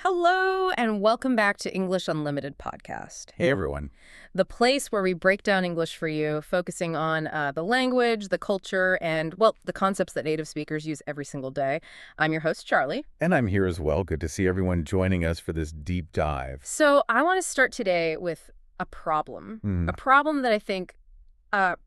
Hello, and welcome back to English Unlimited podcast. Hey, everyone. The place where we break down English for you, focusing on the language, the culture, and, well, the concepts that native speakers use every single day. I'm your host, Charlie. And I'm here as well. Good to see everyone joining us for this deep dive. So I want to start today with a problem. A problem that I think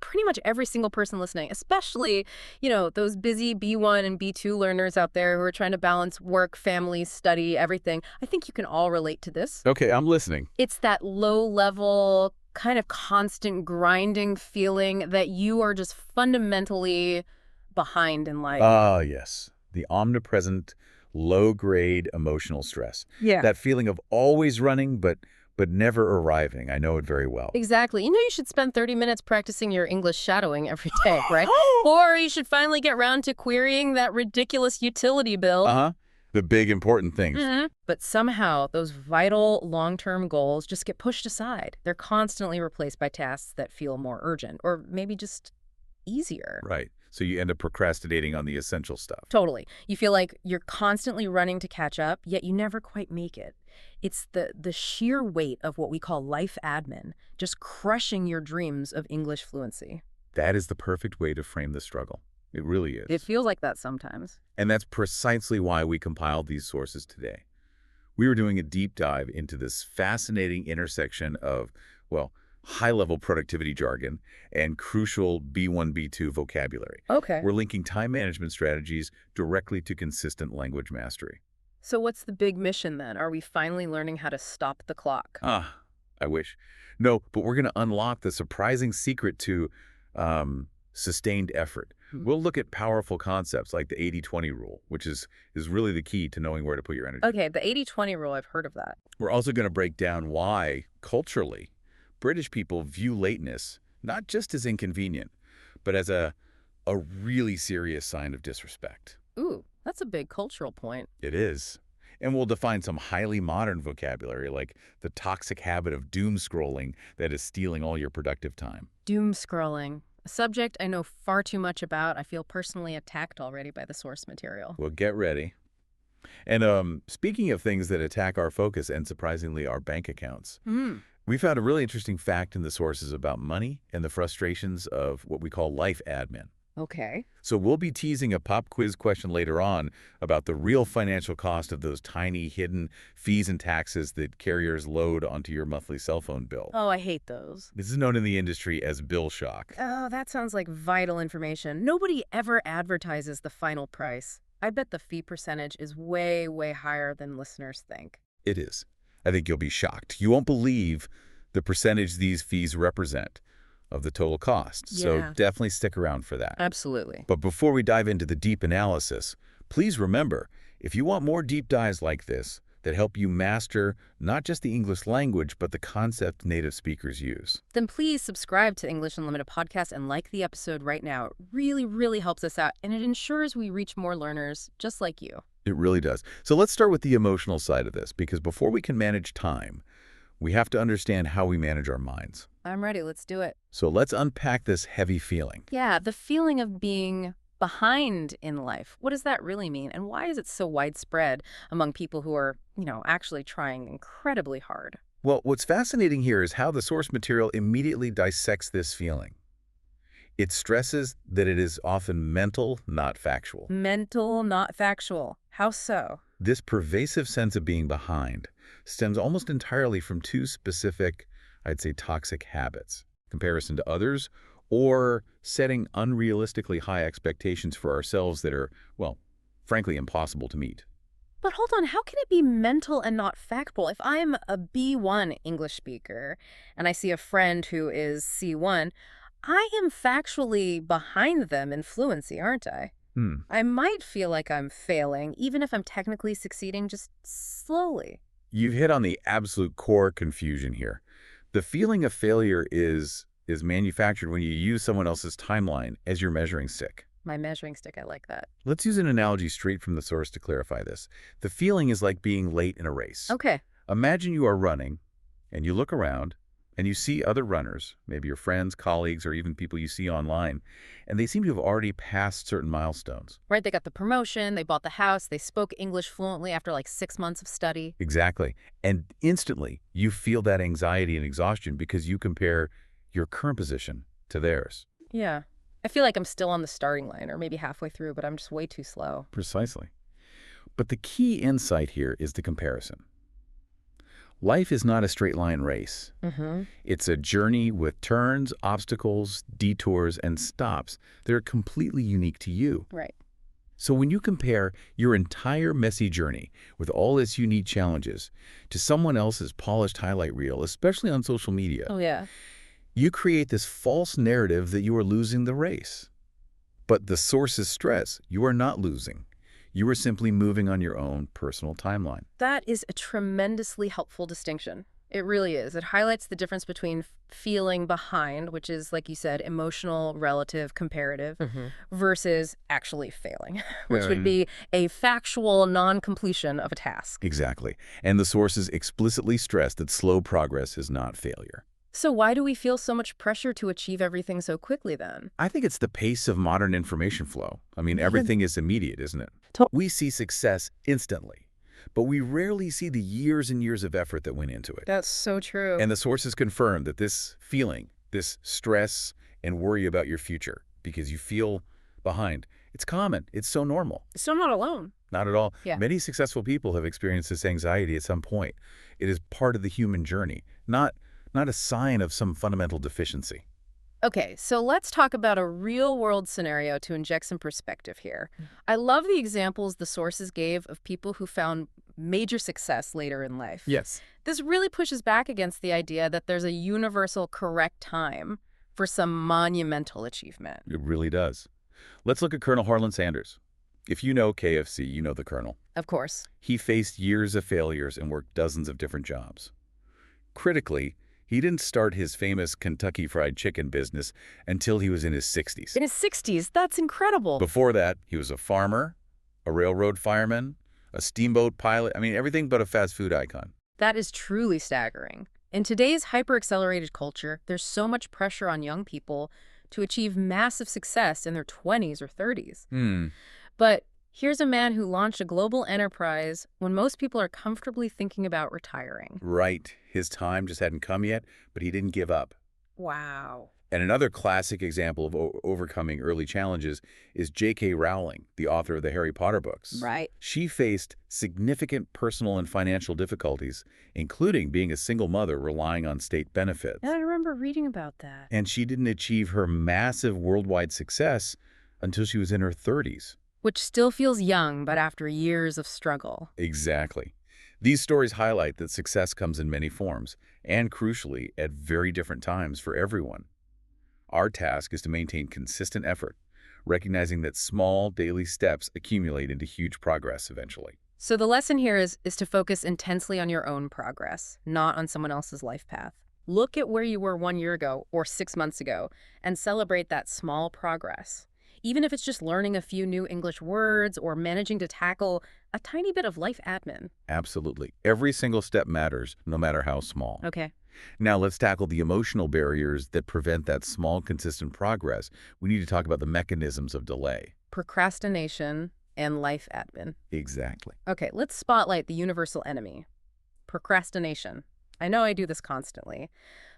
pretty much every single person listening, especially, those busy B1 and B2 learners out there who are trying to balance work, family, study, everything. I think you can all relate to this. Okay, I'm listening. It's that low-level, kind of constant grinding feeling that you are just fundamentally behind in life. Ah, yes. The omnipresent, low-grade emotional stress. Yeah. That feeling of always running, but never arriving. I know it very well. Exactly. You should spend 30 minutes practicing your English shadowing every day, right? Or you should finally get round to querying that ridiculous utility bill. Uh-huh. The big important things. But somehow those vital long-term goals just get pushed aside. They're constantly replaced by tasks that feel more urgent or maybe just easier. Right. So you end up procrastinating on the essential stuff. Totally. You feel like you're constantly running to catch up, yet you never quite make it. It's the sheer weight of what we call life admin, just crushing your dreams of English fluency. That is the perfect way to frame the struggle. It really is. It feels like that sometimes. And that's precisely why we compiled these sources today. We were doing a deep dive into this fascinating intersection of, well, high-level productivity jargon and crucial B1, B2 vocabulary. Okay. We're linking time management strategies directly to consistent language mastery. So what's the big mission then? Are we finally learning how to stop the clock? I wish. No, but we're going to unlock the surprising secret to sustained effort. We'll look at powerful concepts like the 80-20 rule, which is really the key to knowing where to put your energy. Okay, the 80-20 rule, I've heard of that. We're also going to break down why, culturally, British people view lateness not just as inconvenient, but as a really serious sign of disrespect. Ooh, that's a big cultural point. It is. And we'll define some highly modern vocabulary like the toxic habit of doom scrolling that is stealing all your productive time. Doom scrolling. A subject I know far too much about. I feel personally attacked already by the source material. Well, get ready. And speaking of things that attack our focus and surprisingly our bank accounts, we found a really interesting fact in the sources about money and the frustrations of what we call life admin. Okay. So we'll be teasing a pop quiz question later on about the real financial cost of those tiny hidden fees and taxes that carriers load onto your monthly cell phone bill. Oh, I hate those. This is known in the industry as bill shock. Oh, that sounds like vital information. Nobody ever advertises the final price. I bet the fee percentage is way, way higher than listeners think. It is. I think you'll be shocked. You won't believe the percentage these fees represent of the total cost. Yeah. So definitely stick around for that. Absolutely. But before we dive into the deep analysis, please remember, if you want more deep dives like this that help you master not just the English language, but the concept native speakers use, Then please subscribe to English Unlimited Podcast and like the episode right now. It really, really helps us out, and it ensures we reach more learners just like you. it really does. So let's start with the emotional side of this, because before we can manage time, we have to understand how we manage our minds. I'm ready. Let's do it. So let's unpack this heavy feeling. Yeah, the feeling of being behind in life. What does that really mean? And why is it so widespread among people who are, actually trying incredibly hard? Well, what's fascinating here is how the source material immediately dissects this feeling. It stresses that it is often mental, not factual. Mental, not factual. How so? This pervasive sense of being behind stems almost entirely from two specific, I'd say, toxic habits: comparison to others, or setting unrealistically high expectations for ourselves that are, well, frankly, impossible to meet. But hold on, how can it be mental and not factual? If I'm a B1 English speaker and I see a friend who is C1, I am factually behind them in fluency, aren't I? I might feel like I'm failing, even if I'm technically succeeding just slowly. You've hit on the absolute core confusion here. The feeling of failure is manufactured when you use someone else's timeline as your measuring stick. My measuring stick, I like that. Let's use an analogy straight from the source to clarify this. The feeling is like being late in a race. Okay. Imagine you are running, and you look around, And you see other runners, maybe your friends, colleagues, or even people you see online, and they seem to have already passed certain milestones. Right, they got the promotion, they bought the house, they spoke English fluently after like 6 months of study. Exactly. And instantly, you feel that anxiety and exhaustion because you compare your current position to theirs. Yeah. I feel like I'm still on the starting line or maybe halfway through, but I'm just way too slow. Precisely. But the key insight here is the comparison. Life is not a straight line race. Mm-hmm. It's a journey with turns, obstacles, detours, and stops that are completely unique to you. Right. So when you compare your entire messy journey with all its unique challenges to someone else's polished highlight reel, especially on social media, Oh, yeah. you create this false narrative that you are losing the race. But the source is stress. You are not losing. You are simply moving on your own personal timeline. That is a tremendously helpful distinction. It really is. It highlights the difference between feeling behind, which is, like you said, emotional, relative, comparative, versus actually failing, which would be a factual non-completion of a task. Exactly. And the sources explicitly stress that slow progress is not failure. So why do we feel so much pressure to achieve everything so quickly then? I think it's the pace of modern information flow. I mean, everything is immediate, isn't it? We see success instantly, but we rarely see the years and years of effort that went into it. That's so true. And the sources confirm that this feeling, this stress and worry about your future because you feel behind, it's common. It's so normal. So I'm not alone. Not at all. Yeah. Many successful people have experienced this anxiety at some point. It is part of the human journey, not a sign of some fundamental deficiency. Okay, so let's talk about a real-world scenario to inject some perspective here. I love the examples the sources gave of people who found major success later in life. Yes. This really pushes back against the idea that there's a universal correct time for some monumental achievement. It really does. Let's look at Colonel Harlan Sanders. If you know KFC, you know the Colonel. Of course. He faced years of failures and worked dozens of different jobs. Critically, he didn't start his famous Kentucky Fried Chicken business until he was in his 60s. In his 60s, that's incredible. Before that, he was a farmer, a railroad fireman, a steamboat pilot. I mean, everything but a fast food icon. That is truly staggering. In today's hyper-accelerated culture, there's so much pressure on young people to achieve massive success in their 20s or 30s. But here's a man who launched a global enterprise when most people are comfortably thinking about retiring. Right. His time just hadn't come yet, but he didn't give up. Wow. And another classic example of overcoming early challenges is J.K. Rowling, the author of the Harry Potter books. Right. She faced significant personal and financial difficulties, including being a single mother relying on state benefits. I remember reading about that. And she didn't achieve her massive worldwide success until she was in her 30s. Which still feels young, but after years of struggle. Exactly. These stories highlight that success comes in many forms, and crucially, at very different times for everyone. Our task is to maintain consistent effort, recognizing that small daily steps accumulate into huge progress eventually. So the lesson here is to focus intensely on your own progress, not on someone else's life path. Look at where you were 1 year ago or 6 months ago and celebrate that small progress. Even if it's just learning a few new English words or managing to tackle a tiny bit of life admin. Absolutely. Every single step matters, no matter how small. Okay. Now let's tackle the emotional barriers that prevent that small, consistent progress. We need to talk about the mechanisms of delay. Procrastination and life admin. Exactly. Okay, let's spotlight the universal enemy. Procrastination. I know I do this constantly.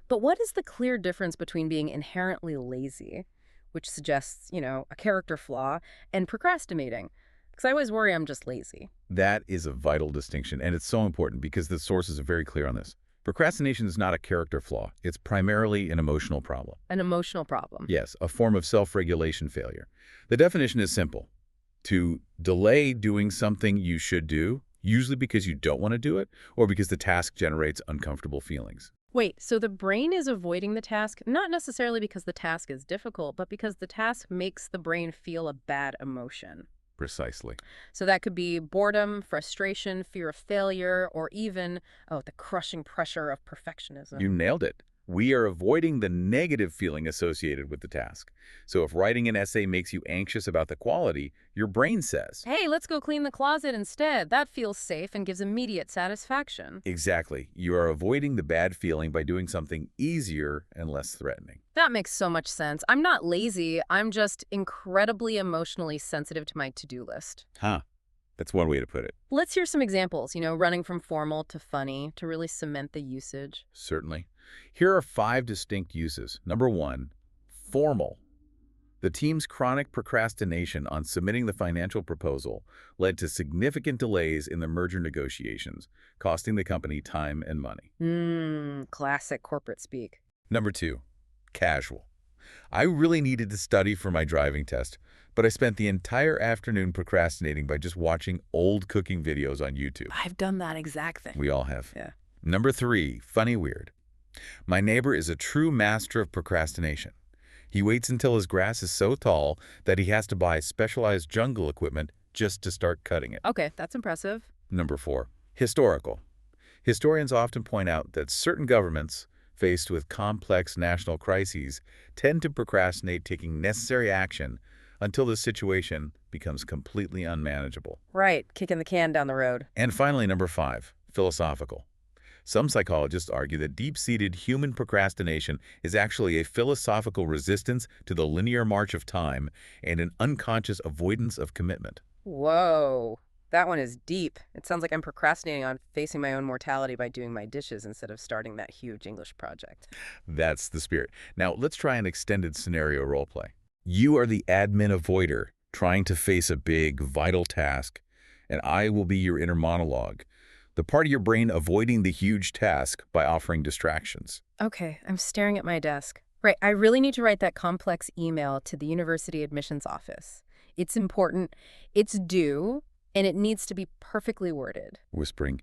But what is the clear difference between being inherently lazy, which suggests, a character flaw, and procrastinating? Because I always worry I'm just lazy. That is a vital distinction, and it's so important because the sources are very clear on this. Procrastination is not a character flaw. It's primarily an emotional problem. An emotional problem. Yes, a form of self-regulation failure. The definition is simple. To delay doing something you should do, usually because you don't want to do it, or because the task generates uncomfortable feelings. Wait, so the brain is avoiding the task, not necessarily because the task is difficult, but because the task makes the brain feel a bad emotion. Precisely. So that could be boredom, frustration, fear of failure, or even, the crushing pressure of perfectionism. You nailed it. We are avoiding the negative feeling associated with the task. So if writing an essay makes you anxious about the quality, your brain says, Hey, let's go clean the closet instead. That feels safe and gives immediate satisfaction. exactly, you are avoiding the bad feeling by doing something easier and less threatening. That makes so much sense. I'm not lazy. I'm just incredibly emotionally sensitive to my to-do list. Huh. That's one way to put it. Let's hear some examples, running from formal to funny to really cement the usage. Certainly. Here are 5 distinct uses. Number 1, formal. The team's chronic procrastination on submitting the financial proposal led to significant delays in the merger negotiations, costing the company time and money. Classic corporate speak. Number 2, casual. I really needed to study for my driving test, but I spent the entire afternoon procrastinating by just watching old cooking videos on YouTube. I've done that exact thing. We all have. Yeah. Number 3, funny weird. My neighbor is a true master of procrastination. He waits until his grass is so tall that he has to buy specialized jungle equipment just to start cutting it. Okay, that's impressive. Number 4, historical. Historians often point out that certain governments, faced with complex national crises, tend to procrastinate taking necessary action until the situation becomes completely unmanageable. Right, kicking the can down the road. And finally, number 5, philosophical. Some psychologists argue that deep-seated human procrastination is actually a philosophical resistance to the linear march of time and an unconscious avoidance of commitment. Whoa, that one is deep. It sounds like I'm procrastinating on facing my own mortality by doing my dishes instead of starting that huge English project. That's the spirit. Now, let's try an extended scenario role play. You are the admin avoider trying to face a big, vital task, and I will be your inner monologue, the part of your brain avoiding the huge task by offering distractions. Okay, I'm staring at my desk. Right, I really need to write that complex email to the university admissions office. It's important, it's due, and it needs to be perfectly worded. Whispering,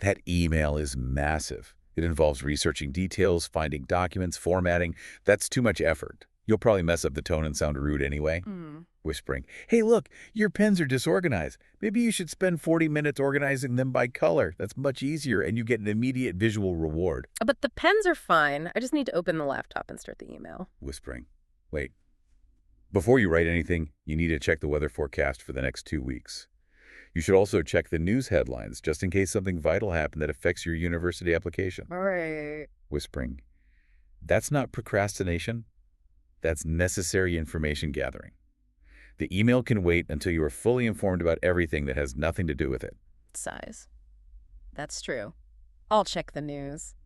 that email is massive. It involves researching details, finding documents, formatting. That's too much effort. You'll probably mess up the tone and sound rude anyway. Whispering, hey, look, your pens are disorganized. Maybe you should spend 40 minutes organizing them by color. That's much easier, and you get an immediate visual reward. But the pens are fine. I just need to open the laptop and start the email. Whispering, wait. Before you write anything, you need to check the weather forecast for the next 2 weeks. You should also check the news headlines, just in case something vital happened that affects your university application. All right. Whispering, that's not procrastination. That's necessary information gathering. The email can wait until you are fully informed about everything that has nothing to do with it. Sighs. That's true. I'll check the news.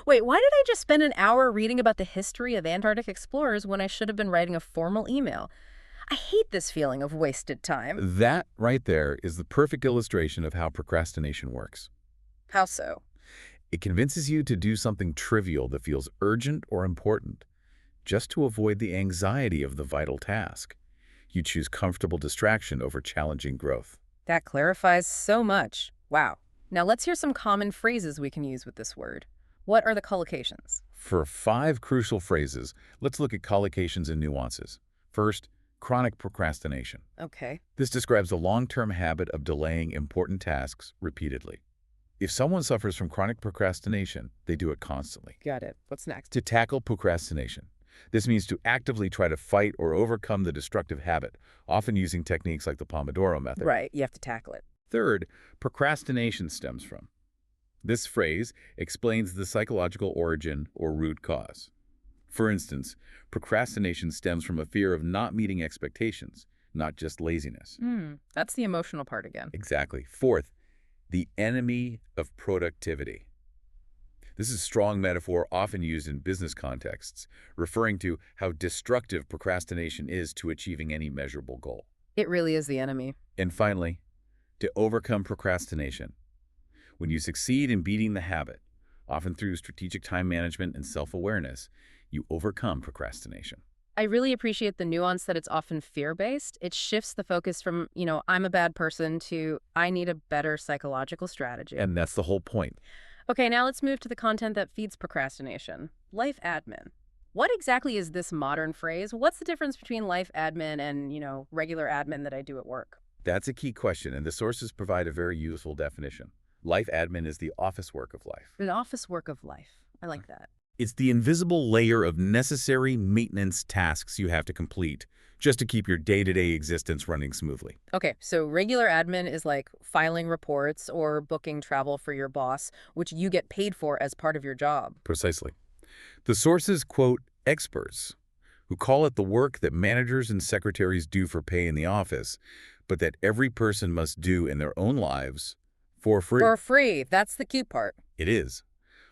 Wait, why did I just spend an hour reading about the history of Antarctic explorers when I should have been writing a formal email? I hate this feeling of wasted time. That right there is the perfect illustration of how procrastination works. How so? It convinces you to do something trivial that feels urgent or important, just to avoid the anxiety of the vital task. You choose comfortable distraction over challenging growth. That clarifies so much. Wow. Now let's hear some common phrases we can use with this word. What are the collocations? For 5 crucial phrases, let's look at collocations and nuances. First, chronic procrastination. Okay. This describes a long-term habit of delaying important tasks repeatedly. If someone suffers from chronic procrastination, they do it constantly. Got it. What's next? To tackle procrastination, this means to actively try to fight or overcome the destructive habit, often using techniques like the Pomodoro method. Right, you have to tackle it. Third, procrastination stems from. This phrase explains the psychological origin or root cause. For instance, procrastination stems from a fear of not meeting expectations, not just laziness. That's the emotional part again. Exactly. Fourth, the enemy of productivity. This is a strong metaphor often used in business contexts, referring to how destructive procrastination is to achieving any measurable goal. It really is the enemy. And finally, to overcome procrastination. When you succeed in beating the habit, often through strategic time management and self-awareness, you overcome procrastination. I really appreciate the nuance that it's often fear-based. It shifts the focus from, I'm a bad person to I need a better psychological strategy. And that's the whole point. Okay, now let's move to the content that feeds procrastination. Life admin. What exactly is this modern phrase? What's the difference between life admin and, regular admin that I do at work? That's a key question, and the sources provide a very useful definition. Life admin is the office work of life. An office work of life. I like that. It's the invisible layer of necessary maintenance tasks you have to complete just to keep your day-to-day existence running smoothly. Okay, so regular admin is like filing reports or booking travel for your boss, which you get paid for as part of your job. Precisely. The sources quote experts who call it the work that managers and secretaries do for pay in the office, but that every person must do in their own lives for free. For free. That's the cute part. It is.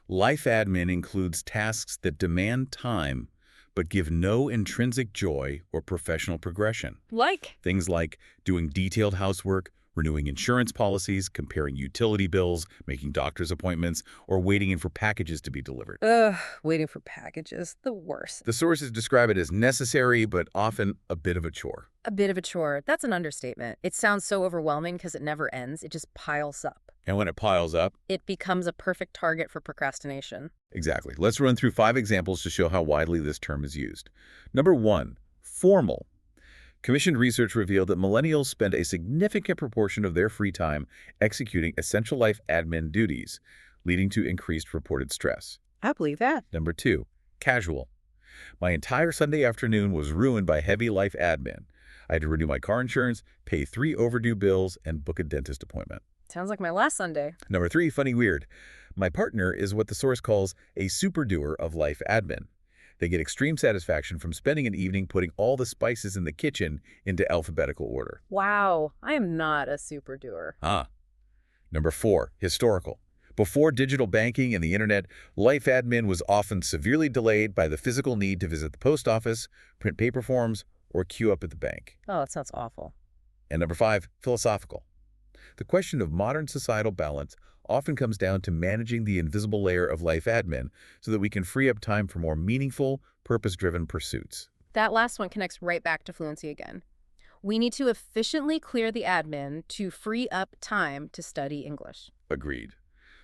Life admin includes tasks that demand time but give no intrinsic joy or professional progression. Like? Things like doing detailed housework, renewing insurance policies, comparing utility bills, making doctor's appointments, or waiting in for packages to be delivered. Ugh, waiting for packages. The worst. The sources describe it as necessary but often a bit of a chore. A bit of a chore. That's an understatement. It sounds so overwhelming because it never ends. It just piles up. And when it piles up, It becomes a perfect target for procrastination. exactly. Let's run through 5 examples to show how widely this term is used. Number 1, formal. Commissioned research revealed that millennials spend a significant proportion of their free time executing essential life admin duties, leading to increased reported stress. I believe that. Number 2, casual. My entire Sunday afternoon was ruined by heavy life admin. I had to renew my car insurance, pay 3 overdue bills, and book a dentist appointment. Sounds like my last Sunday. Number 3, funny weird. My partner is what the source calls a super doer of life admin. They get extreme satisfaction from spending an evening putting all the spices in the kitchen into alphabetical order. Wow, I am not a super doer. Number 4, historical. Before digital banking and the internet, life admin was often severely delayed by the physical need to visit the post office, print paper forms, or queue up at the bank. Oh, that sounds awful. And number 5, philosophical. The question of modern societal balance often comes down to managing the invisible layer of life admin so that we can free up time for more meaningful, purpose-driven pursuits. That last one connects right back to fluency again. We need to efficiently clear the admin to free up time to study English. Agreed.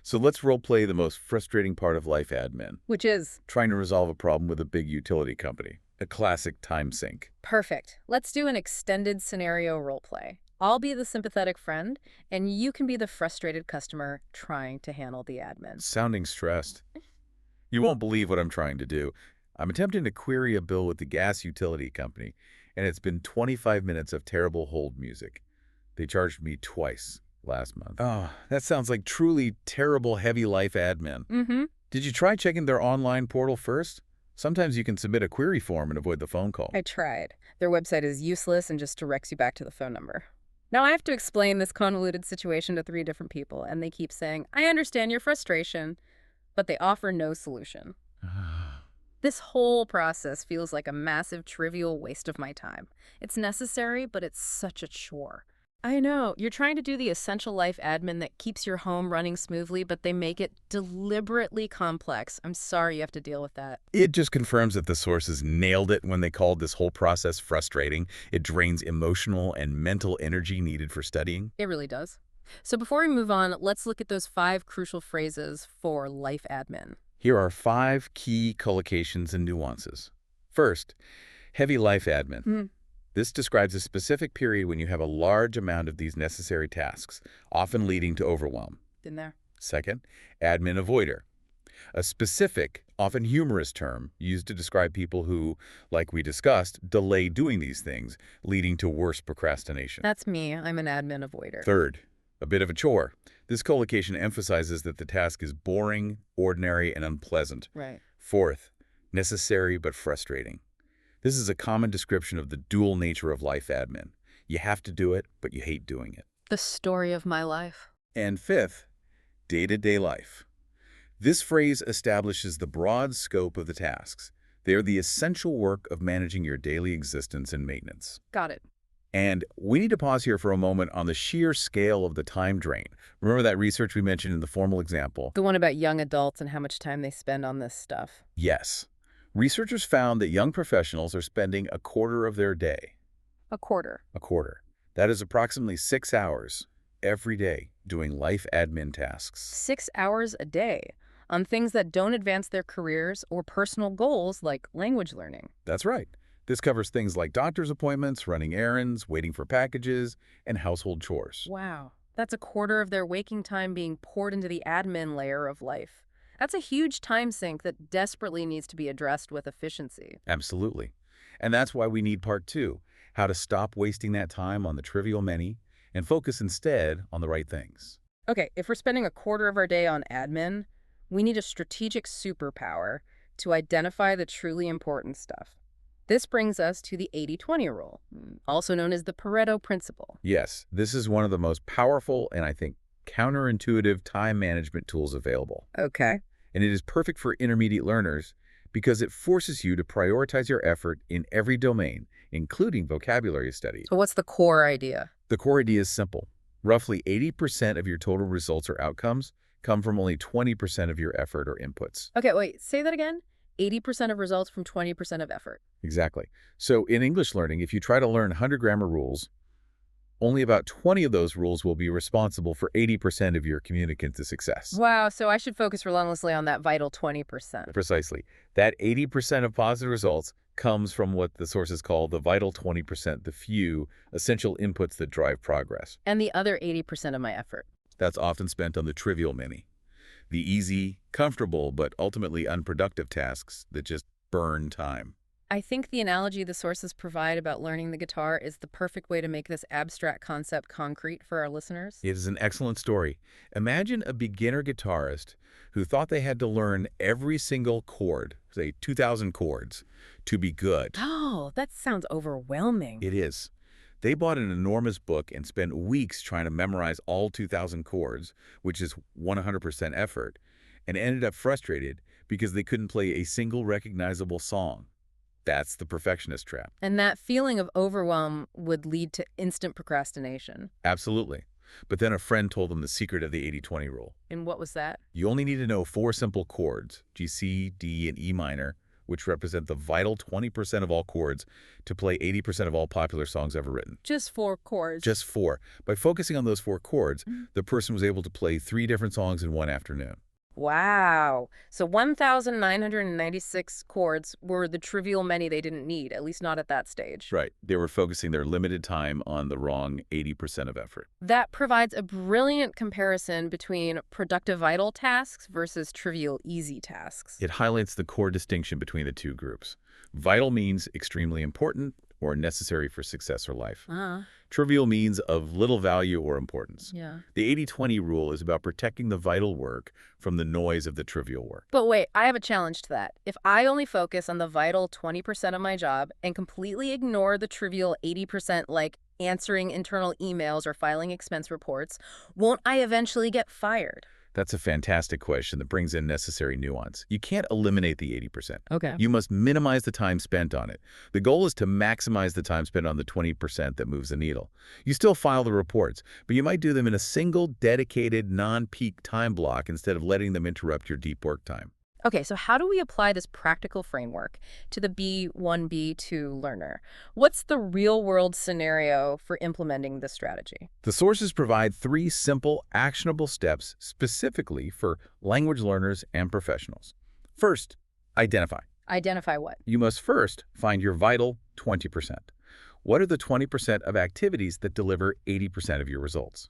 So let's role-play the most frustrating part of life admin, Which is trying to resolve a problem with a big utility company, a classic time sink. perfect. Let's do an extended scenario role play. I'll be the sympathetic friend, and you can be the frustrated customer trying to handle the admin. Sounding stressed. You won't believe what I'm trying to do. I'm attempting to query a bill with the gas utility company, and it's been 25 minutes of terrible hold music. They charged me twice last month. Oh, that sounds like truly terrible heavy life admin. Mm-hmm. Did you try checking their online portal first? Sometimes you can submit a query form and avoid the phone call. I tried. Their website is useless and just directs you back to the phone number. Now I have to explain this convoluted situation to 3 different people, and they keep saying, I understand your frustration, but they offer no solution. This whole process feels like a massive, trivial waste of my time. It's necessary, but it's such a chore. I know, you're trying to do the essential life admin that keeps your home running smoothly, but they make it deliberately complex. I'm sorry you have to deal with that. It just confirms that the sources nailed it when they called this whole process frustrating. It drains emotional and mental energy needed for studying. It really does. So before we move on, let's look at those 5 crucial phrases for life admin. Here are 5 key collocations and nuances. First, heavy life admin. This describes a specific period when you have a large amount of these necessary tasks, often leading to overwhelm. Been there. Second, admin avoider. A specific, often humorous term used to describe people who, like we discussed, delay doing these things, leading to worse procrastination. That's me. I'm an admin avoider. Third, a bit of a chore. This collocation emphasizes that the task is boring, ordinary, and unpleasant. Right. Fourth, necessary but frustrating. This is a common description of the dual nature of life admin. You have to do it, but you hate doing it. The story of my life. And fifth, day-to-day life. This phrase establishes the broad scope of the tasks. They are the essential work of managing your daily existence and maintenance. Got it. And we need to pause here for a moment on the sheer scale of the time drain. Remember that research we mentioned in the formal example? The one about young adults and how much time they spend on this stuff. Yes. Researchers found that young professionals are spending a quarter of their day. A quarter. A quarter. That is approximately 6 hours every day doing life admin tasks. 6 hours a day on things that don't advance their careers or personal goals like language learning. That's right. This covers things like doctor's appointments, running errands, waiting for packages, and household chores. Wow. That's a quarter of their waking time being poured into the admin layer of life. That's a huge time sink that desperately needs to be addressed with efficiency. Absolutely. And that's why we need part two, how to stop wasting that time on the trivial many and focus instead on the right things. Okay, if we're spending a quarter of our day on admin, we need a strategic superpower to identify the truly important stuff. This brings us to the 80-20 rule, also known as the Pareto principle. Yes, this is one of the most powerful and I think counterintuitive time management tools available. Okay. And it is perfect for intermediate learners because it forces you to prioritize your effort in every domain, including vocabulary study. So what's the core idea? The core idea is simple. Roughly 80% of your total results or outcomes come from only 20% of your effort or inputs. Okay, wait, say that again. 80% of results from 20% of effort. Exactly. So in English learning, if you try to learn 100 grammar rules, only about 20 of those rules will be responsible for 80% of your communicant to success. Wow, so I should focus relentlessly on that vital 20%. Precisely. That 80% of positive results comes from what the sources call the vital 20%, the few essential inputs that drive progress. And the other 80% of my effort. That's often spent on the trivial many, the easy, comfortable, but ultimately unproductive tasks that just burn time. I think the analogy the sources provide about learning the guitar is the perfect way to make this abstract concept concrete for our listeners. It is an excellent story. Imagine a beginner guitarist who thought they had to learn every single chord, say 2,000 chords, to be good. Oh, that sounds overwhelming. It is. They bought an enormous book and spent weeks trying to memorize all 2,000 chords, which is 100% effort, and ended up frustrated because they couldn't play a single recognizable song. That's the perfectionist trap. And that feeling of overwhelm would lead to instant procrastination. Absolutely. But then a friend told them the secret of the 80-20 rule. And what was that? You only need to know 4 simple chords, G, C, D, and E minor, which represent the vital 20% of all chords to play 80% of all popular songs ever written. Just 4 chords. Just 4. By focusing on those 4 chords, the person was able to play 3 different songs in one afternoon. Wow. So 1,996 chords were the trivial many they didn't need, at least not at that stage. Right. They were focusing their limited time on the wrong 80% of effort. That provides a brilliant comparison between productive vital tasks versus trivial easy tasks. It highlights the core distinction between the two groups. Vital means extremely important or necessary for success or life. Trivial means of little value or importance. Yeah. The 80-20 rule is about protecting the vital work from the noise of the trivial work. But wait, I have a challenge to that. If I only focus on the vital 20% of my job and completely ignore the trivial 80% like answering internal emails or filing expense reports, won't I eventually get fired? That's a fantastic question that brings in necessary nuance. You can't eliminate the 80%. Okay. You must minimize the time spent on it. The goal is to maximize the time spent on the 20% that moves the needle. You still file the reports, but you might do them in a single, dedicated, non-peak time block instead of letting them interrupt your deep work time. Okay, so how do we apply this practical framework to the B1, B2 learner? What's the real-world scenario for implementing this strategy? The sources provide 3 simple, actionable steps specifically for language learners and professionals. First, identify. Identify what? You must first find your vital 20%. What are the 20% of activities that deliver 80% of your results?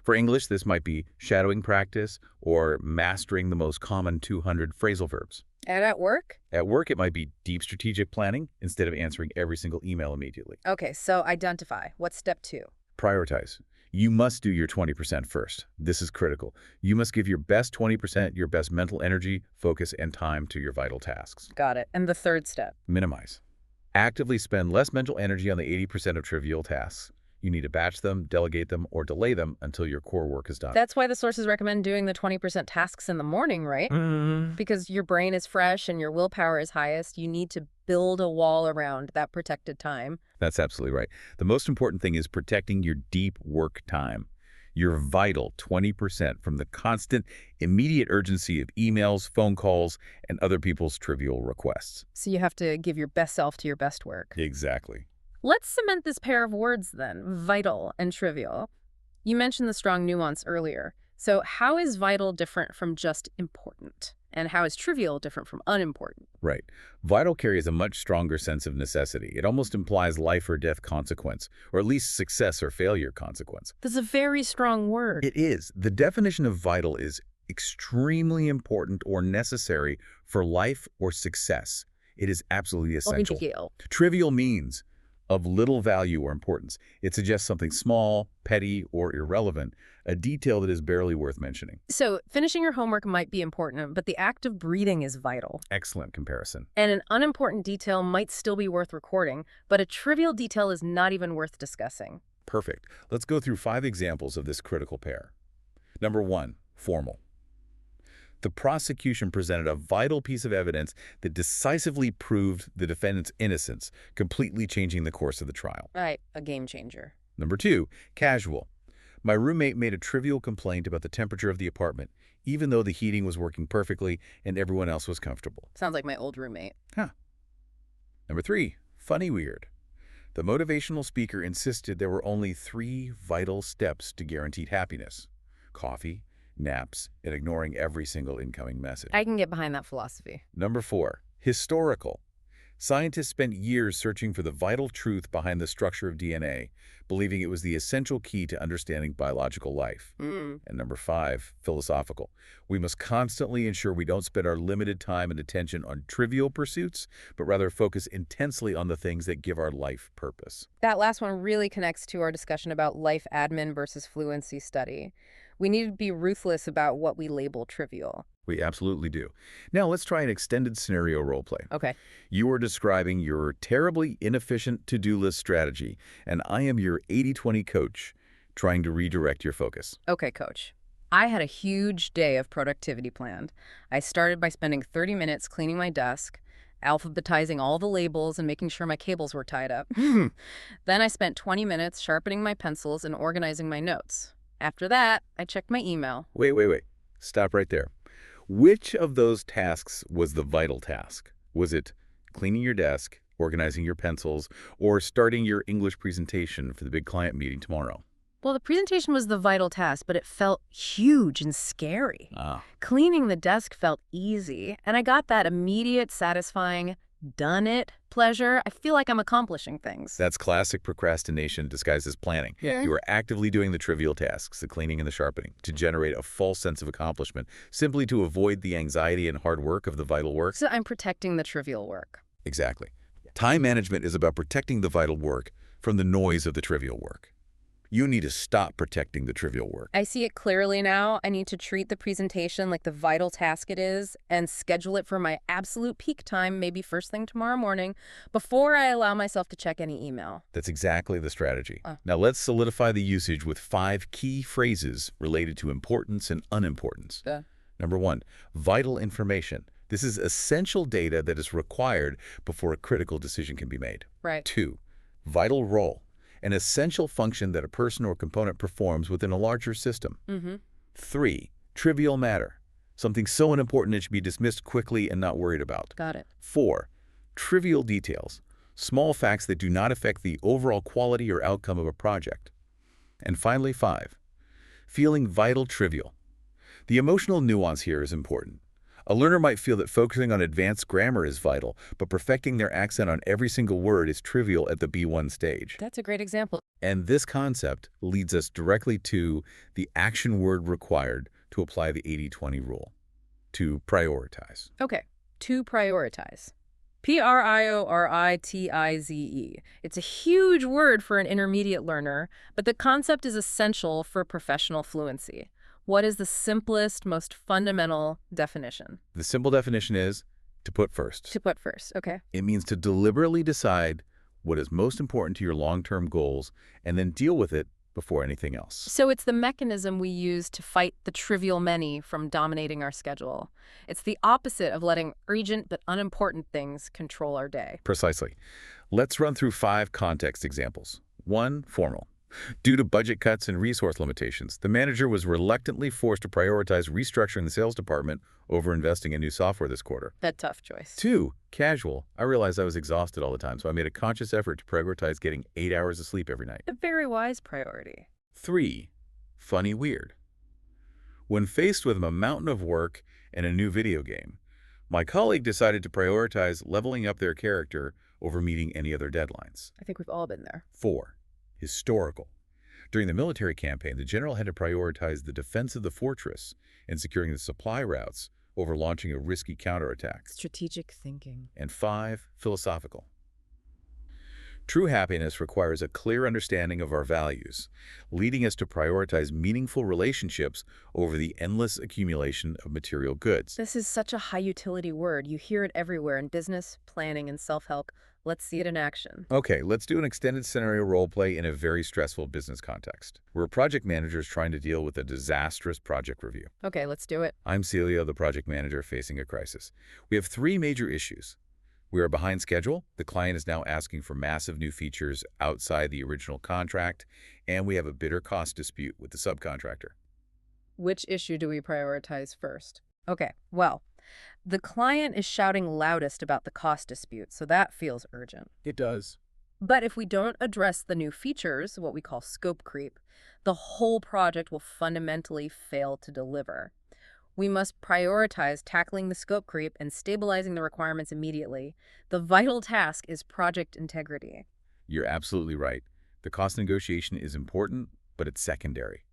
For English, this might be shadowing practice or mastering the most common 200 phrasal verbs. And at work? At work, it might be deep strategic planning instead of answering every single email immediately. Okay, so identify. What's step 2? Prioritize. You must do your 20% first. This is critical. You must give your best 20%, your best mental energy, focus, and time to your vital tasks. Got it. And the third step? Minimize. Actively spend less mental energy on the 80% of trivial tasks. You need to batch them, delegate them, or delay them until your core work is done. That's why the sources recommend doing the 20% tasks in the morning, right? Because your brain is fresh and your willpower is highest. You need to build a wall around that protected time. That's absolutely right. The most important thing is protecting your deep work time, your vital 20% from the constant, immediate urgency of emails, phone calls, and other people's trivial requests. So you have to give your best self to your best work. Exactly. Let's cement this pair of words then, vital and trivial. You mentioned the strong nuance earlier. So how is vital different from just important? And how is trivial different from unimportant? Right. Vital carries a much stronger sense of necessity. It almost implies life or death consequence, or at least success or failure consequence. That's a very strong word. It is. The definition of vital is extremely important or necessary for life or success. It is absolutely Oh, big essential. deal. Trivial means of little value or importance. It suggests something small, petty, or irrelevant, a detail that is barely worth mentioning. So finishing your homework might be important, but the act of breathing is vital. Excellent comparison. And an unimportant detail might still be worth recording, but a trivial detail is not even worth discussing. Perfect. Let's go through 5 examples of this critical pair. Number 1, formal. The prosecution presented a vital piece of evidence that decisively proved the defendant's innocence, completely changing the course of the trial. Right, a game changer. Number 2, casual. My roommate made a trivial complaint about the temperature of the apartment, even though the heating was working perfectly and everyone else was comfortable. Sounds like my old roommate. Huh. Number 3, funny weird. The motivational speaker insisted there were only 3 vital steps to guaranteed happiness: coffee, naps, and ignoring every single incoming message. I can get behind that philosophy. Number 4, historical. Scientists spent years searching for the vital truth behind the structure of DNA, believing it was the essential key to understanding biological life. Mm. And number 5, philosophical. We must constantly ensure we don't spend our limited time and attention on trivial pursuits, but rather focus intensely on the things that give our life purpose. That last one really connects to our discussion about life admin versus fluency study. We need to be ruthless about what we label trivial. We absolutely do. Now let's try an extended scenario role play. Okay. You are describing your terribly inefficient to-do list strategy, and I am your 80-20 coach trying to redirect your focus. Okay, coach. I had a huge day of productivity planned. I started by spending 30 minutes cleaning my desk, alphabetizing all the labels and making sure my cables were tied up. Then I spent 20 minutes sharpening my pencils and organizing my notes. After that, I checked my email. Wait. Stop right there. Which of those tasks was the vital task? Was it cleaning your desk, organizing your pencils, or starting your English presentation for the big client meeting tomorrow? Well, the presentation was the vital task, but it felt huge and scary. Ah, Cleaning the desk felt easy, and I got that immediate, satisfying, done it pleasure. I feel like I'm accomplishing things. that's classic procrastination disguised as planning. Yeah. You are actively doing the trivial tasks, the cleaning and the sharpening, to generate a false sense of accomplishment, simply to avoid the anxiety and hard work of the vital work. So I'm protecting the trivial work. Exactly. Time management is about protecting the vital work from the noise of the trivial work. You need to stop protecting the trivial work. I see it clearly now. I need to treat the presentation like the vital task it is and schedule it for my absolute peak time, maybe first thing tomorrow morning, before I allow myself to check any email. That's exactly the strategy. Now let's solidify the usage with 5 key phrases related to importance and unimportance. Number 1, vital information. This is essential data that is required before a critical decision can be made. Right. 2, vital role. An essential function that a person or component performs within a larger system. 3, trivial matter. Something so unimportant it should be dismissed quickly and not worried about. Got it. 4, trivial details. Small facts that do not affect the overall quality or outcome of a project. And finally, 5, feeling vital trivial. The emotional nuance here is important. A learner might feel that focusing on advanced grammar is vital, but perfecting their accent on every single word is trivial at the B1 stage. That's a great example. And this concept leads us directly to the action word required to apply the 80-20 rule, to prioritize. Okay. To prioritize. Prioritize. It's a huge word for an intermediate learner, but the concept is essential for professional fluency. What is the simplest, most fundamental definition? The simple definition is to put first. To put first, okay. It means to deliberately decide what is most important to your long-term goals and then deal with it before anything else. So it's the mechanism we use to fight the trivial many from dominating our schedule. It's the opposite of letting urgent but unimportant things control our day. Precisely. Let's run through 5 context examples. 1, formal. Due to budget cuts and resource limitations, the manager was reluctantly forced to prioritize restructuring the sales department over investing in new software this quarter. That tough choice. 2, casual. I realized I was exhausted all the time, so I made a conscious effort to prioritize getting 8 hours of sleep every night. A very wise priority. 3, funny weird. When faced with a mountain of work and a new video game, my colleague decided to prioritize leveling up their character over meeting any other deadlines. I think we've all been there. 4, historical. During the military campaign, the general had to prioritize the defense of the fortress and securing the supply routes over launching a risky counterattack. Strategic thinking. And 5, philosophical. True happiness requires a clear understanding of our values, leading us to prioritize meaningful relationships over the endless accumulation of material goods. This is such a high-utility word. You hear it everywhere in business, planning, and self-help. Let's see it in action. Okay, let's do an extended scenario role play in a very stressful business context, where a project manager is trying to deal with a disastrous project review. Okay, let's do it. I'm Celia, the project manager facing a crisis. We have 3 major issues. We are behind schedule. The client is now asking for massive new features outside the original contract, and we have a bitter cost dispute with the subcontractor. Which issue do we prioritize first? Okay, well, the client is shouting loudest about the cost dispute, so that feels urgent. It does. But if we don't address the new features, what we call scope creep, the whole project will fundamentally fail to deliver. We must prioritize tackling the scope creep and stabilizing the requirements immediately. The vital task is project integrity. You're absolutely right. The cost negotiation is important, but it's secondary.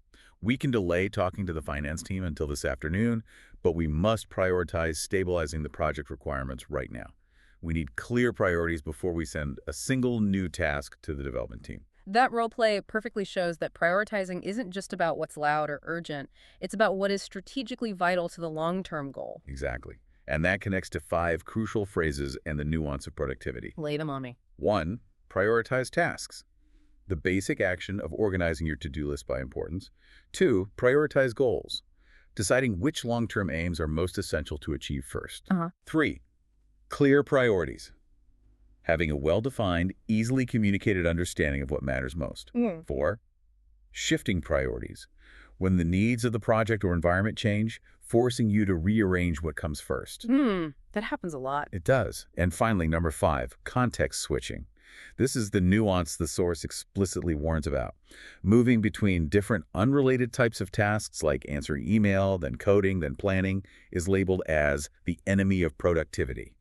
We can delay talking to the finance team until this afternoon, but we must prioritize stabilizing the project requirements right now. We need clear priorities before we send a single new task to the development team. That roleplay perfectly shows that prioritizing isn't just about what's loud or urgent. It's about what is strategically vital to the long-term goal. Exactly. And that connects to 5 crucial phrases and the nuance of productivity. Lay them on me. 1, prioritize tasks. The basic action of organizing your to-do list by importance. 2, prioritize goals. Deciding which long-term aims are most essential to achieve first. 3, clear priorities. Having a well-defined, easily communicated understanding of what matters most. 4, shifting priorities. When the needs of the project or environment change, forcing you to rearrange what comes first. That happens a lot. It does. And finally, number 5, context switching. This is the nuance the source explicitly warns about. Moving between different unrelated types of tasks like answering email, then coding, then planning, is labeled as the enemy of productivity.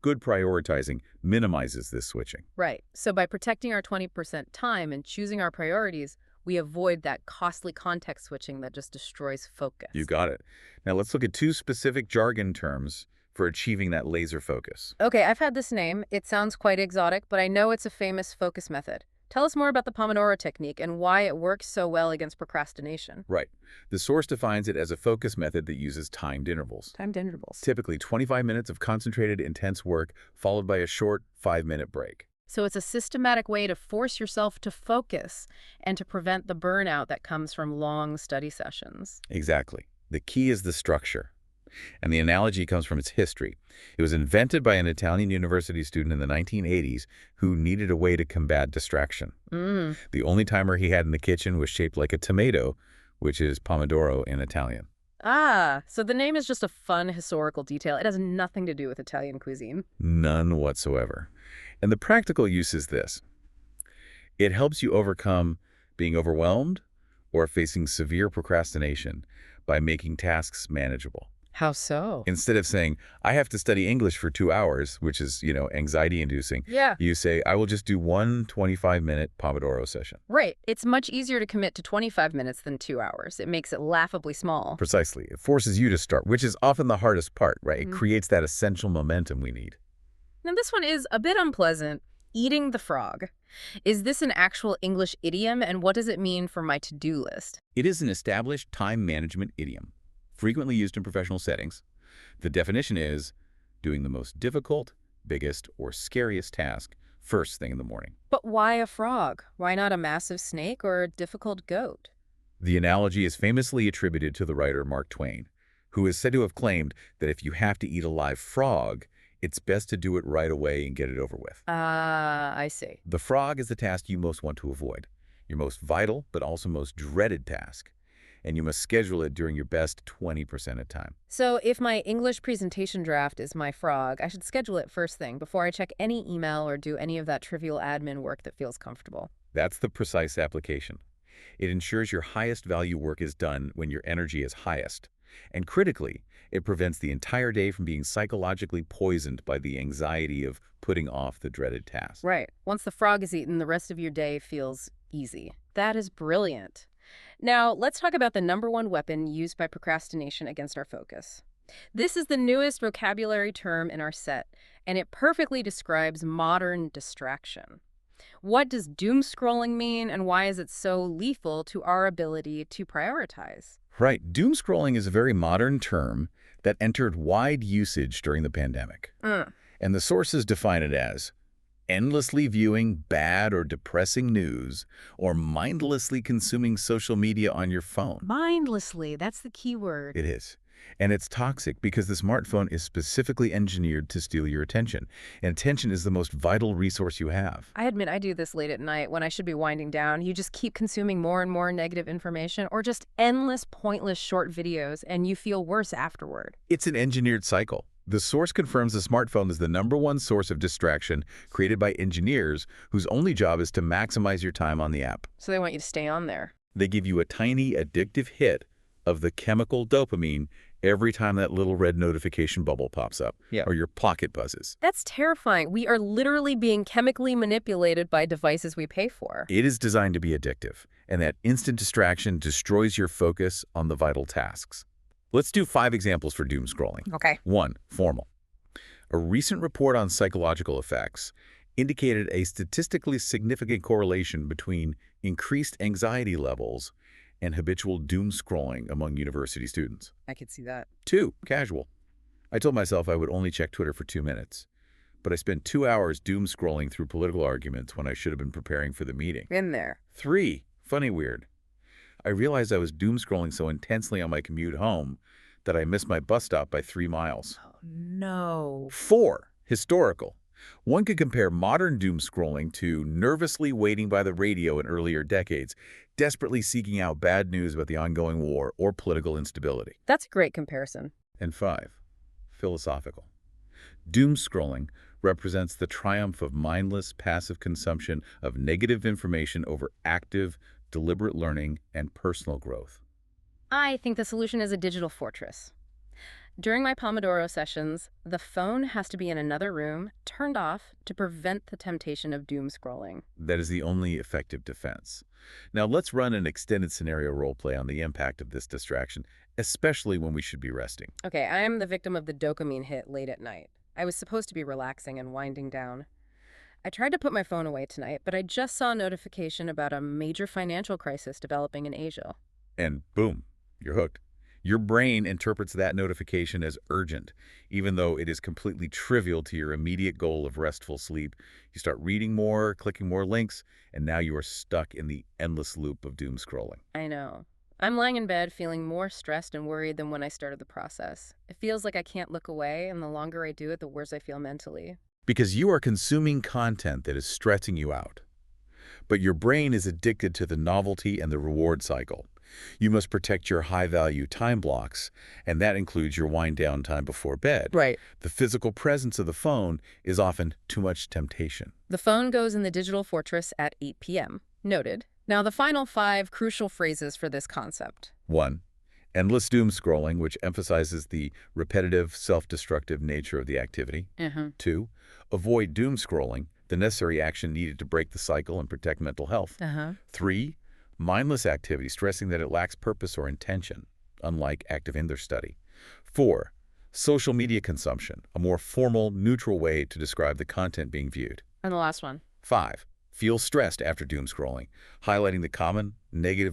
Good prioritizing minimizes this switching. Right. So by protecting our 20% time and choosing our priorities, we avoid that costly context switching that just destroys focus. You got it. Now let's look at 2 specific jargon terms for achieving that laser focus. Okay, I've had this name. It sounds quite exotic, but I know it's a famous focus method. Tell us more about the Pomodoro technique and why it works so well against procrastination. Right. The source defines it as a focus method that uses timed intervals. Timed intervals. Typically 25 minutes of concentrated, intense work, followed by a short 5-minute break. So it's a systematic way to force yourself to focus and to prevent the burnout that comes from long study sessions. Exactly. The key is the structure. And the analogy comes from its history. It was invented by an Italian university student in the 1980s who needed a way to combat distraction. The only timer he had in the kitchen was shaped like a tomato, which is pomodoro in Italian. So the name is just a fun historical detail. It has nothing to do with Italian cuisine. None whatsoever. And the practical use is this. It helps you overcome being overwhelmed or facing severe procrastination by making tasks manageable. How so? Instead of saying, I have to study English for 2 hours, which is, anxiety-inducing, Yeah. you say, I will just do one 25-minute Pomodoro session. Right. It's much easier to commit to 25 minutes than 2 hours. It makes it laughably small. Precisely. It forces you to start, which is often the hardest part, right? It creates that essential momentum we need. Now, this one is a bit unpleasant. Eating the frog. Is this an actual English idiom, and what does it mean for my to-do list? It is an established time management idiom, frequently used in professional settings. The definition is doing the most difficult, biggest, or scariest task first thing in the morning. But why a frog? Why not a massive snake or a difficult goat? The analogy is famously attributed to the writer Mark Twain, who is said to have claimed that if you have to eat a live frog, it's best to do it right away and get it over with. I see. The frog is the task you most want to avoid, your most vital but also most dreaded task, and you must schedule it during your best 20% of time. So if my English presentation draft is my frog, I should schedule it first thing before I check any email or do any of that trivial admin work that feels comfortable. That's the precise application. It ensures your highest value work is done when your energy is highest. And critically, it prevents the entire day from being psychologically poisoned by the anxiety of putting off the dreaded task. Right. Once the frog is eaten, the rest of your day feels easy. That is brilliant. Now, let's talk about the number one weapon used by procrastination against our focus. This is the newest vocabulary term in our set, and it perfectly describes modern distraction. What does doom scrolling mean, and why is it so lethal to our ability to prioritize? Right. Doom scrolling is a very modern term that entered wide usage during the pandemic. Mm. And the sources define it as endlessly viewing bad or depressing news or mindlessly consuming social media on your phone. Mindlessly, that's the key word. It is. And it's toxic because the smartphone is specifically engineered to steal your attention. And attention is the most vital resource you have. I admit I do this late at night when I should be winding down. You just keep consuming more and more negative information or just endless, pointless short videos, and you feel worse afterward. It's an engineered cycle. The source confirms the smartphone is the #1 source of distraction created by engineers whose only job is to maximize your time on the app. So they want you to stay on there. They give you a tiny addictive hit of the chemical dopamine every time that little red notification bubble pops up or your pocket buzzes. That's terrifying. We are literally being chemically manipulated by devices we pay for. It is designed to be addictive, and that instant distraction destroys your focus on the vital tasks. Let's do 5 examples for doom scrolling. Okay. 1. Formal. A recent report on psychological effects indicated a statistically significant correlation between increased anxiety levels and habitual doom scrolling among university students. I could see that. 2. Casual. I told myself I would only check Twitter for 2 minutes, but I spent 2 hours doom scrolling through political arguments when I should have been preparing for the meeting. Been there. 3. Funny weird. I realized I was doom scrolling so intensely on my commute home that I missed my bus stop by 3 miles. Oh, no. 4. Historical. One could compare modern doom scrolling to nervously waiting by the radio in earlier decades, desperately seeking out bad news about the ongoing war or political instability. That's a great comparison. And 5. Philosophical. Doom scrolling represents the triumph of mindless, passive consumption of negative information over active, deliberate learning and personal growth. I think the solution is a digital fortress. During my Pomodoro sessions, the phone has to be in another room, turned off, to prevent the temptation of doom scrolling. That is the only effective defense. Now let's run an extended scenario role play on the impact of this distraction, especially when we should be resting. Okay, I am the victim of the dopamine hit late at night. I was supposed to be relaxing and winding down. I tried to put my phone away tonight, but I just saw a notification about a major financial crisis developing in Asia. And boom, you're hooked. Your brain interprets that notification as urgent, even though it is completely trivial to your immediate goal of restful sleep. You start reading more, clicking more links, and now you are stuck in the endless loop of doom scrolling. I know. I'm lying in bed feeling more stressed and worried than when I started the process. It feels like I can't look away, and the longer I do it, the worse I feel mentally. Because you are consuming content that is stressing you out. But your brain is addicted to the novelty and the reward cycle. You must protect your high-value time blocks, and that includes your wind-down time before bed. Right. The physical presence of the phone is often too much temptation. The phone goes in the digital fortress at 8 p.m. Noted. Now, the final 5 crucial phrases for this concept. 1. Endless doom scrolling, which emphasizes the repetitive, self-destructive nature of the activity. 2. Avoid doom scrolling, the necessary action needed to break the cycle and protect mental health. 3. Mindless activity, stressing that it lacks purpose or intention, unlike active study. 4. Social media consumption, a more formal, neutral way to describe the content being viewed. And the last one. 5. Feel stressed after doom scrolling, highlighting the common negative